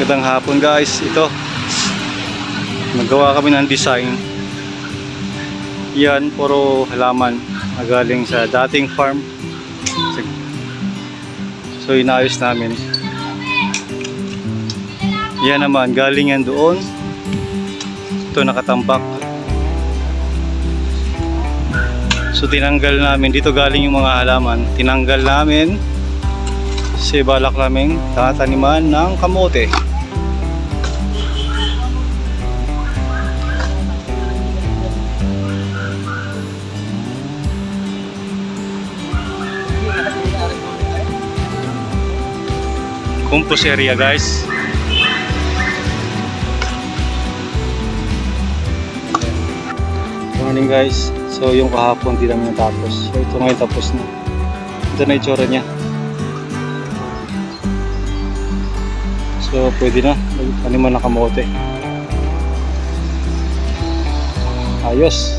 Magandang hapon guys. Ito, nagawa kami ng design. Yan, puro halaman na galing sa dating farm. So inayos namin. Yan naman, galing yan doon. Ito nakatampak. So tinanggal namin, dito galing yung mga halaman. Tinanggal namin kasi balak namin tataniman ng kamote. Compost area guys. Morning guys. So yung kahapon di namin natapos. So ito ngayon tapos na. Ito na itsura niya. So pwede na. Taniman ng kamote. Ayos.